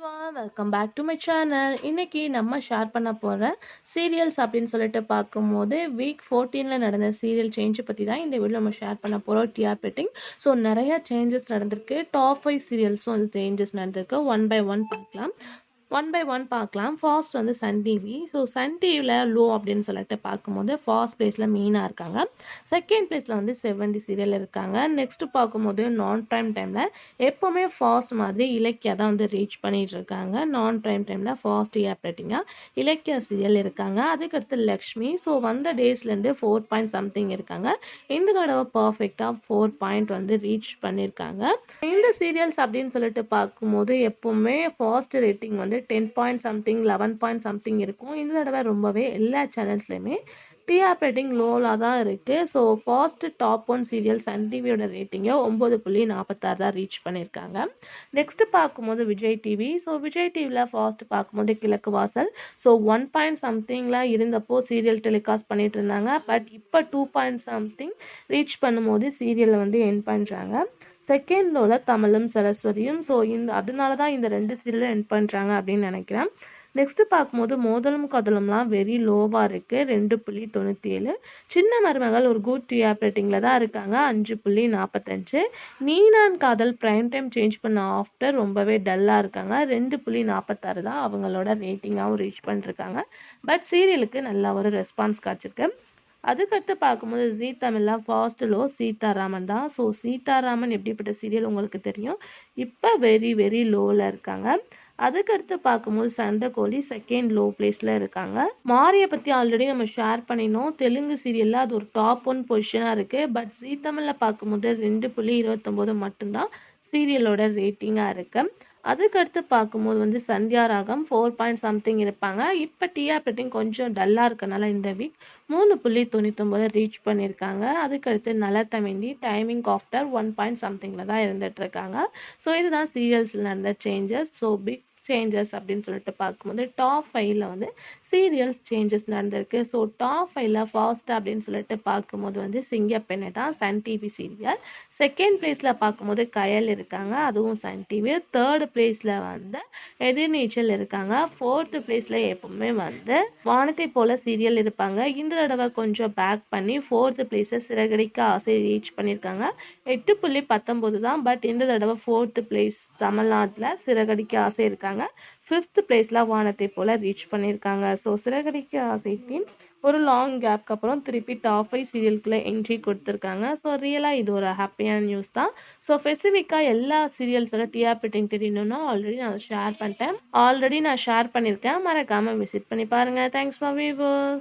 Everyone welcome back to my channel. இன்னைக்கு நம்ம share பண்ண போகிற சீரியல்ஸ் அப்படின்னு சொல்லிட்டு பார்க்கும்போது வீக் 14ல் நடந்த சீரியல் சேஞ்சை பற்றி தான் இந்த வீடியோ நம்ம ஷேர் பண்ண போகிறோம். TR rating. ஸோ நிறைய சேஞ்சஸ் நடந்திருக்கு. டாப் 5 சீரியல்ஸும் அது சேஞ்சஸ் நடந்திருக்கு. ஒன் பை ஒன் பார்க்கலாம். ஃபாஸ்ட் வந்து சன் டிவி. ஸோ சன் டிவியில் லோ அப்படின்னு சொல்லிட்டு பார்க்கும்போது ஃபாஸ்ட் பிளேஸில் மீனாக இருக்காங்க. செகண்ட் பிளேஸில் வந்து செவந்தி சீரியல் இருக்காங்க. நெக்ஸ்ட் பார்க்கும்போது நான் ப்ரைம் டைமில் எப்போவுமே ஃபாஸ்ட் மாதிரி இலக்கியா தான் வந்து ரீச் பண்ணிட்டு இருக்காங்க. நான் ப்ரைம் டைமில் ஃபாஸ்ட் ரேட்டிங்காக இலக்கியா சீரியல் இருக்காங்க. அதுக்கடுத்து லக்ஷ்மி. ஸோ வந்த டேஸ்லேருந்து 4 பாயிண்ட் சம்திங் இருக்காங்க. இந்த தடவை பர்ஃபெக்டாக 4 பாயிண்ட் வந்து ரீச் பண்ணியிருக்காங்க. இந்த சீரியல்ஸ் அப்படின்னு சொல்லிட்டு பார்க்கும்போது எப்போவுமே ஃபாஸ்ட் ரேட்டிங் வந்து 10 பாயிண்ட் சம்திங் 11 பாயிண்ட் சம்திங் இருக்கும். இந்த தடவை ரொம்பவே எல்லா சேனல்ஸ்லையுமே டிஆர் ரேட்டிங் லோவாக தான் இருக்குது. So first top 1 serial Sun டிவியோட ரேட்டிங்கை 9.46 தான் ரீச் பண்ணியிருக்காங்க. நெக்ஸ்ட் பார்க்கும்போது விஜய் டிவி. ஸோ விஜய் டிவியில் ஃபாஸ்ட் பார்க்கும்போது கிழக்கு வாசல். ஸோ 1 பாயிண்ட் சம்திங்லாம் இருந்தப்போ சீரியல் டெலிகாஸ்ட் பண்ணிட்டு இருந்தாங்க. பட் இப்போ 2 பாயிண்ட் சம்திங் ரீச் பண்ணும்போது சீரியலை வந்து என் பண்ணுறாங்க. செகண்ட் லோவில் தமிழும் சரஸ்வதியும். ஸோ அதனால தான் இந்த 2 சீரியலும் என் பண்ணுறாங்க அப்படின்னு நினைக்கிறேன். நெக்ஸ்ட்டு பார்க்கும்போது மோதலும் கதலும்லாம் வெரி லோவாக இருக்குது. 2.97. சின்ன மருமகள் ஒரு குட் டிஆர் ரேட்டிங்கில் தான் இருக்காங்க. 5.45. நீனான் காதல் ப்ரைம் டைம் சேஞ்ச் பண்ண ஆஃப்டர் ரொம்பவே டல்லாக இருக்காங்க. 2.46 தான் அவங்களோட ரேட்டிங்காகவும் ரீச் பண்ணிருக்காங்க. பட் சீரியலுக்கு நல்லா ஒரு ரெஸ்பான்ஸ் கிடச்சிருக்கு. அதுக்கடுத்து பார்க்கும்போது ஜீ தமிழில் ஃபாஸ்ட் லோ சீதாராமன் தான். ஸோ சீதாராமன் எப்படிப்பட்ட சீரியல் உங்களுக்கு தெரியும். இப்போ வெரி வெரி லோவில் இருக்காங்க. அதுக்கடுத்து பார்க்கும்போது சண்டைக்கோழி செகண்ட் லோ பிளேஸில் இருக்காங்க. மாரியை பற்றி ஆல்ரெடி நம்ம ஷேர் பண்ணினோம். தெலுங்கு சீரியலில் அது ஒரு டாப் 1 பொசிஷனாக இருக்குது. பட் ஜீ தமிழில் பார்க்கும்போது 2.29 மட்டும்தான் சீரியலோட ரேட்டிங்காக இருக்குது. அதுக்கடுத்து பார்க்கும்போது வந்து சந்தியா ராகம் 4 பாயிண்ட் சம்திங் இருப்பாங்க. இப்போ டிஆர் ரேட்டிங் கொஞ்சம் டல்லாக இருக்கனால இந்த வீக் 3.99 ரீச் பண்ணியிருக்காங்க. அதுக்கடுத்து நலத்தமிந்தி டைமிங் ஆஃப்டர் 1 பாயிண்ட் சம்திங்கில் தான் இருந்துட்டு இருக்காங்க. ஸோ இதுதான் சீரியல்ஸில் நடந்த சேஞ்சஸ். ஸோ பிக் சேஞ்சஸ் அப்படின்னு சொல்லிட்டு பார்க்கும்போது டாப் 5ல் வந்து சீரியல்ஸ் சேஞ்சஸ் நடந்திருக்கு. ஸோ டாப் 5ல் ஃபாஸ்ட் அப்படின்னு சொல்லிட்டு பார்க்கும்போது வந்து சிங்கப்பெண்ணை தான் சன் டிவி சீரியல். செகண்ட் பிளேஸில் பார்க்கும்போது கயல் இருக்காங்க. அதுவும் சன் டிவி. தேர்ட் பிளேஸில் வந்து எதிர்நீச்சல் இருக்காங்க. ஃபோர்த் பிளேஸில் எப்பவுமே வந்து வானத்தை போல சீரியல் இருப்பாங்க. இந்த தடவை கொஞ்சம் பேக் பண்ணி ஃபோர்த் பிளேஸை சிறகடிக்க ஆசை ரீச் பண்ணியிருக்காங்க. 8.19 தான். பட் இந்த தடவை ஃபோர்த் பிளேஸ் தமிழ்நாட்டில் சிறகடிக்க ஆசை இருக்காங்க. 5th பிளேஸில் வானத்தை போல ரீச் பண்ணியிருக்காங்க. ஸோ சிறகடிக்க ஆசை டீம் ஒரு லாங் கேப்க்கு அப்புறம் திருப்பி டாப் 5 சீரியலுக்குள்ளே என்ட்ரி கொடுத்துருக்காங்க. ஸோ ரியலாக இது ஒரு ஹாப்பியான நியூஸ் தான். ஸோ ஸ்பெசிஃபிக்காக எல்லா சீரியல்ஸோட டிஆர் ரேட்டிங் தெரியணும்னா ஆல்ரெடி நான் ஷேர் பண்ணியிருக்கேன். மறக்காமல் விசிட் பண்ணி பாருங்கள். Thanks for viewers.